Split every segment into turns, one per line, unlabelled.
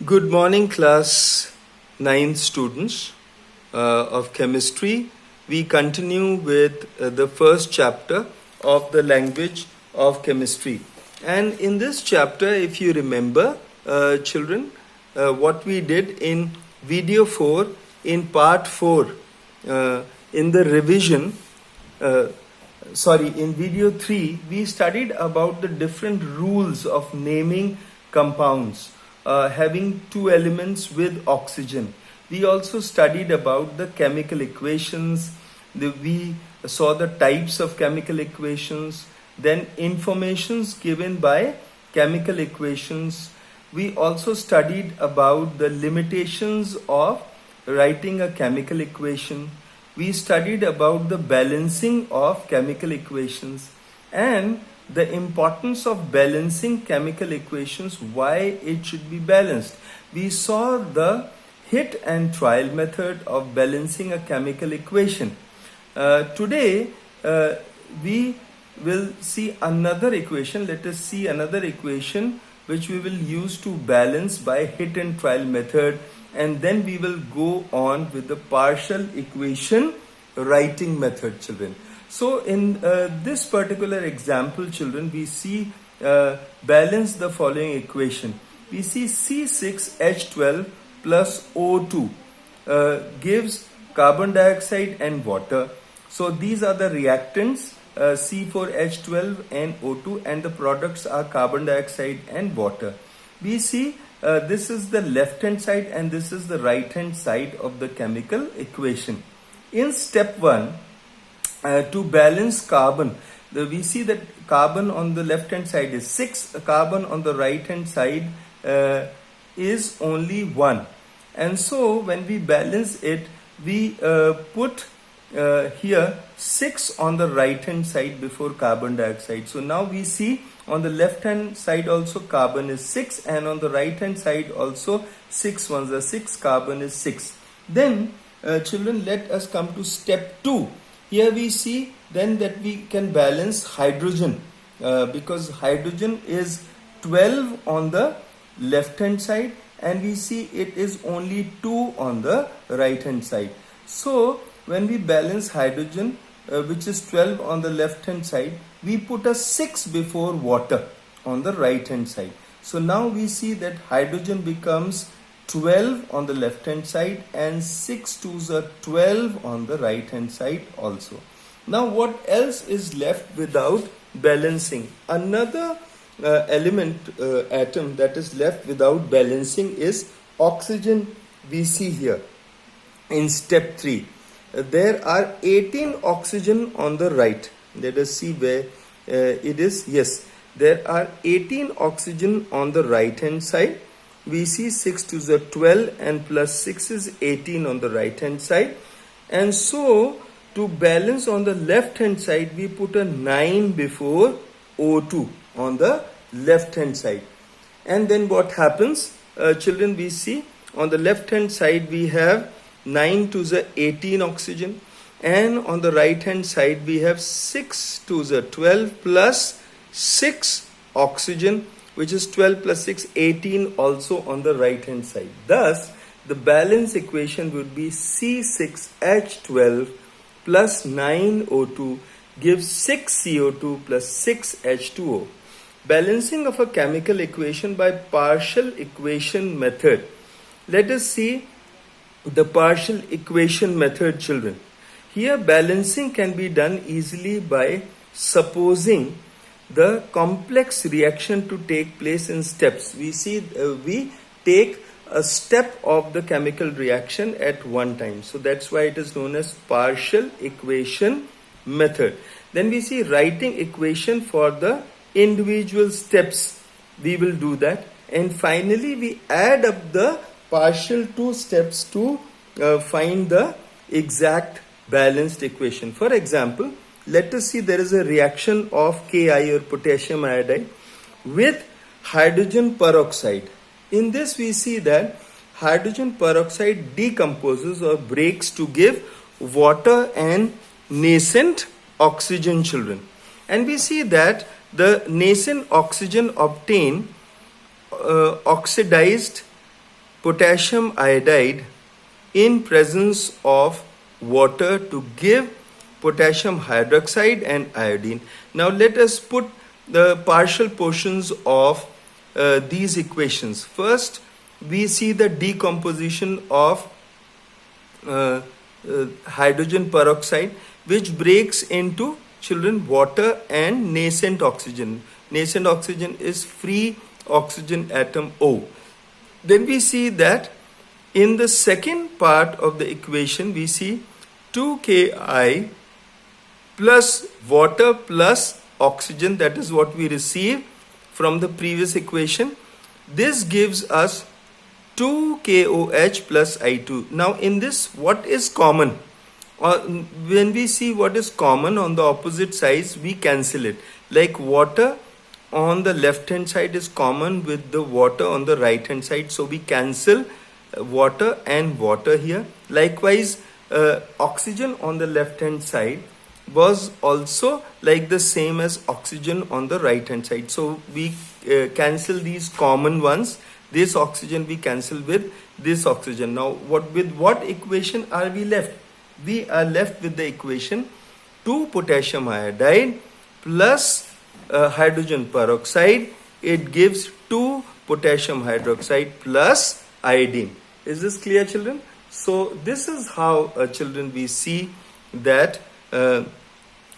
Good morning, class 9 students of chemistry. We continue with the first chapter of the language of chemistry. And in this chapter, if you remember, children, what we did in video 4, in part 4, in the revision, in video 3, we studied about the different rules of naming compounds having two elements with oxygen. We also studied about the chemical equations. We saw the types of chemical equations, then informations given by chemical equations. We also studied about the limitations of writing a chemical equation. We studied about the balancing of chemical equations and the importance of balancing chemical equations, why it should be balanced. We saw the hit and trial method of balancing a chemical equation. Today, we will see another equation. Let us see another equation which we will use to balance by hit and trial method, and then we will go on with the partial equation writing method, children. So in this particular example, children, we see balance the following equation. We see C6H12 plus O2 gives carbon dioxide and water. So these are the reactants, C4H12 and O2, and the products are carbon dioxide and water. We see this is the left hand side and this is the right hand side of the chemical equation. In step 1, to balance carbon, we see that carbon on the left hand side is 6, carbon on the right hand side is only 1. And so when we balance it, we put here 6 on the right hand side before carbon dioxide. So now we see on the left hand side also carbon is 6, and on the right hand side also 6 ones are 6, carbon is 6. Then children, let us come to step 2. Here we see then that we can balance hydrogen because hydrogen is 12 on the left hand side and we see it is only 2 on the right hand side. So when we balance hydrogen which is 12 on the left hand side, we put a 6 before water on the right hand side. So now we see that hydrogen becomes 12 on the left hand side and 6 2s are 12 on the right hand side also. Now what else is left without balancing? Another atom that is left without balancing is oxygen. We see here in step 3. There are 18 oxygen on the right. Let us see where it is. Yes, there are 18 oxygen on the right hand side. We see 6 to the 12 and plus 6 is 18 on the right hand side. And so to balance on the left hand side, we put a 9 before O2 on the left hand side. And then what happens? Children, we see on the left hand side we have 9 to the 18 oxygen, and on the right hand side we have 6 to the 12 plus 6 oxygen, which is 12 plus 6, 18 also on the right hand side. Thus, the balance equation would be C6H12 plus 9O2 gives 6CO2 plus 6H2O. Balancing of a chemical equation by partial equation method. Let us see the partial equation method, children. Here balancing can be done easily by supposing the complex reaction to take place in steps. We see we take a step of the chemical reaction at one time. So that's why it is known as partial equation method. Then we see writing equation for the individual steps. We will do that. And finally we add up the partial 2 steps to find the exact balanced equation. For example, let us see there is a reaction of Ki or potassium iodide with hydrogen peroxide. In this we see that hydrogen peroxide decomposes or breaks to give water and nascent oxygen, children. And we see that the nascent oxygen obtained oxidized potassium iodide in presence of water to give potassium hydroxide and iodine. Now let us put the partial portions of these equations. First, we see the decomposition of hydrogen peroxide, which breaks into, children, water and nascent oxygen. Nascent oxygen is free oxygen atom O. Then we see that in the second part of the equation, we see 2Ki plus water plus oxygen, that is what we received from the previous equation. This gives us 2KOH plus I2. Now in this, what is common? When we see what is common on the opposite sides, we cancel it. Like water on the left hand side is common with the water on the right hand side, so we cancel water and water here. Likewise, oxygen on the left hand side was also like the same as oxygen on the right hand side, so we cancel these common ones. This oxygen we cancel with this oxygen. Now with what equation are we left? We are left with the equation 2 potassium iodide plus hydrogen peroxide. It gives 2 potassium hydroxide plus iodine. Is this clear, children? So this is how, children, we see that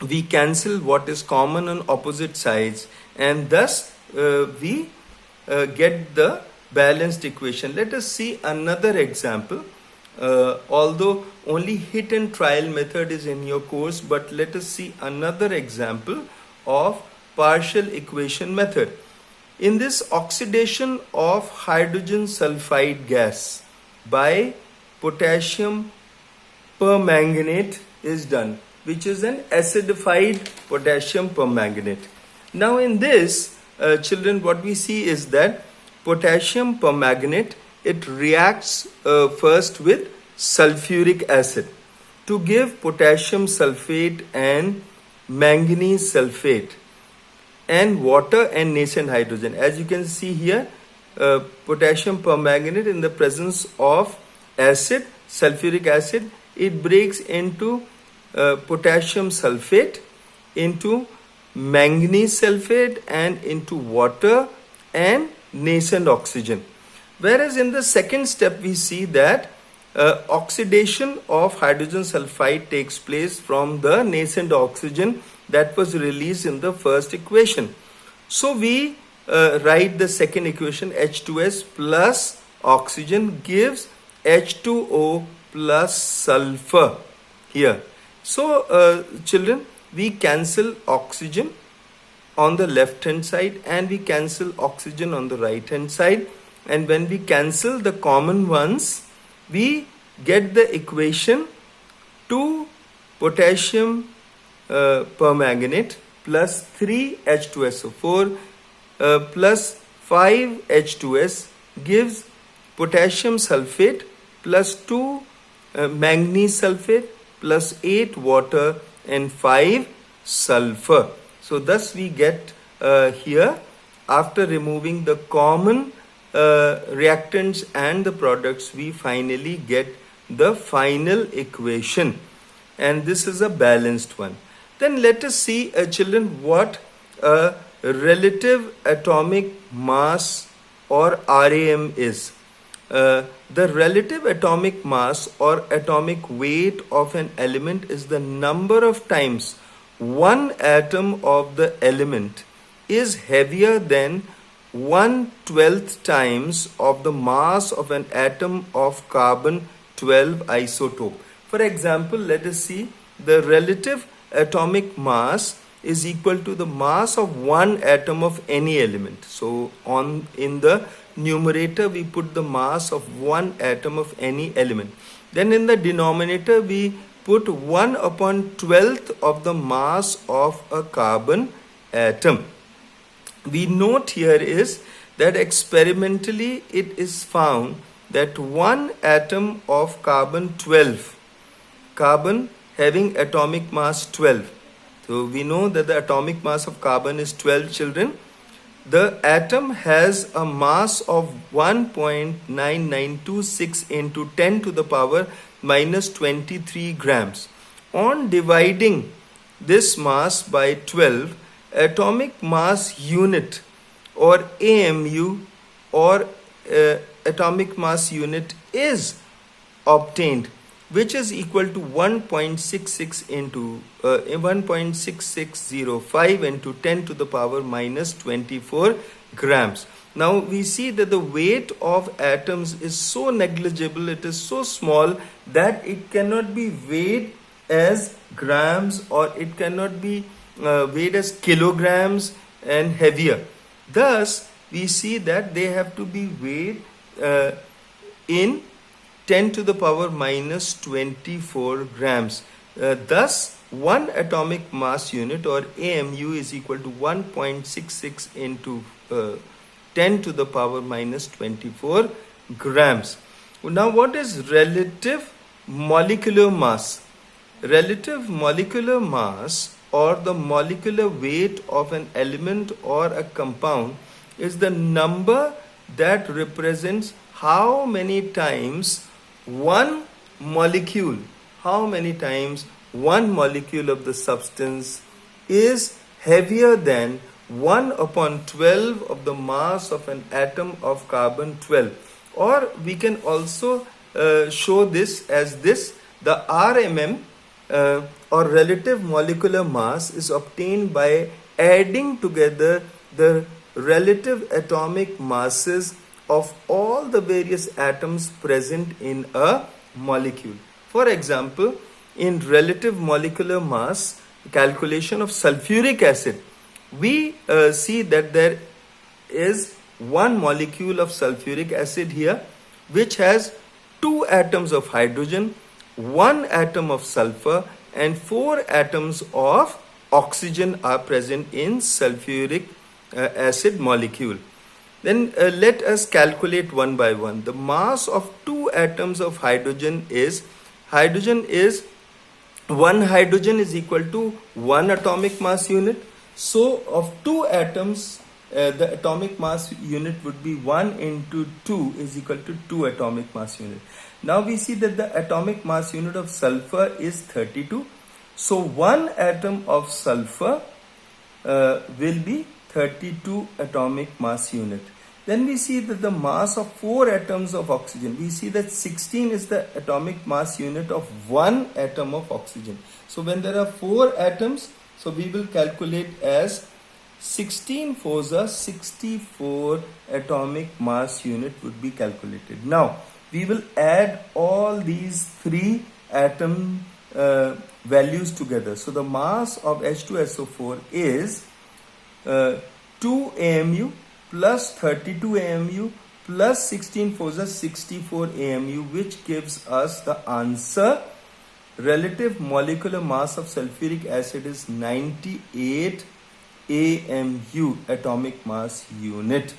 we cancel what is common on opposite sides, and thus we get the balanced equation. Let us see another example. Although only hit and trial method is in your course, but let us see another example of partial equation method. In this, oxidation of hydrogen sulfide gas by potassium permanganate is done, which is an acidified potassium permanganate. Now in this, children, what we see is that potassium permanganate, it reacts first with sulfuric acid to give potassium sulfate and manganese sulfate and water and nascent hydrogen. As you can see here, potassium permanganate in the presence of acid, sulfuric acid, it breaks into potassium sulfate, into manganese sulfate, and into water and nascent oxygen. Whereas in the second step, we see that oxidation of hydrogen sulfide takes place from the nascent oxygen that was released in the first equation. So we write the second equation, H2S plus oxygen gives H2O plus sulfur here. So children, we cancel oxygen on the left hand side and we cancel oxygen on the right hand side, and when we cancel the common ones, we get the equation 2 potassium permanganate plus 3 H2SO4 plus 5 H2S gives potassium sulfate plus 2 manganese sulfate plus 8 water and 5 sulfur. So thus we get here, after removing the common reactants and the products, we finally get the final equation, and this is a balanced one. Then let us see, children, what a relative atomic mass or RAM is. The relative atomic mass or atomic weight of an element is the number of times one atom of the element is heavier than 1/12 times of the mass of an atom of carbon 12 isotope. For example, let us see, the relative atomic mass is equal to the mass of one atom of any element. So in the numerator we put the mass of one atom of any element. Then in the denominator we put 1/12 of the mass of a carbon atom. We note here is that experimentally it is found that one atom of carbon 12, carbon having atomic mass 12. So we know that the atomic mass of carbon is 12, children. the atom has a mass of 1.9926 into 10 to the power minus 23 grams. On dividing this mass by 12, atomic mass unit or AMU or atomic mass unit is obtained, which is equal to 1.66 into 1.6605 into 10 to the power minus 24 grams. Now we see that the weight of atoms is so negligible, it is so small that it cannot be weighed as grams, or it cannot be weighed as kilograms and heavier. Thus, we see that they have to be weighed in 10 to the power minus 24 grams. Thus, one atomic mass unit or AMU is equal to 1.66 into 10 to the power minus 24 grams. Now, what is relative molecular mass? Relative molecular mass, or the molecular weight of an element or a compound, is the number that represents how many times one molecule of the substance is heavier than 1/12 of the mass of an atom of carbon 12. Or we can also show this as this: the RMM or relative molecular mass is obtained by adding together the relative atomic masses of all the various atoms present in a molecule. For example, in relative molecular mass calculation of sulfuric acid, we see that there is one molecule of sulfuric acid here which has 2 atoms of hydrogen, 1 atom of sulfur, and 4 atoms of oxygen are present in sulfuric acid molecule. Then let us calculate one by one. The mass of 2 atoms of hydrogen is one hydrogen is equal to 1 atomic mass unit. So of 2 atoms, the atomic mass unit would be 1 into 2 is equal to 2 atomic mass unit. Now we see that the atomic mass unit of sulfur is 32. So 1 atom of sulfur will be 32 atomic mass unit. Then we see that the mass of 4 atoms of oxygen, we see that 16 is the atomic mass unit of 1 atom of oxygen. So when there are 4 atoms, so we will calculate as 16 fours are 64 atomic mass unit would be calculated. Now we will add all these 3 atom values together. So the mass of H2SO4 is 2 AMU plus 32 AMU plus 16 fours are 64 AMU, which gives us the answer. Relative molecular mass of sulfuric acid is 98 AMU, atomic mass unit.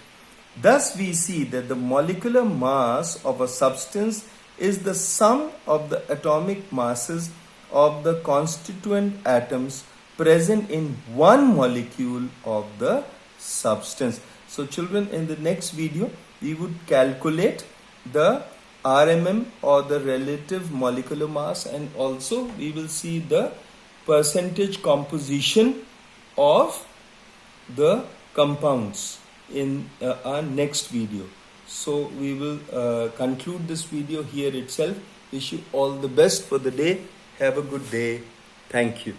Thus we see that the molecular mass of a substance is the sum of the atomic masses of the constituent atoms present in one molecule of the substance. So children, in the next video we would calculate the RMM or the relative molecular mass, and also we will see the percentage composition of the compounds in our next video. So we will conclude this video here itself. Wish you all the best for the day. Have a good day. Thank you.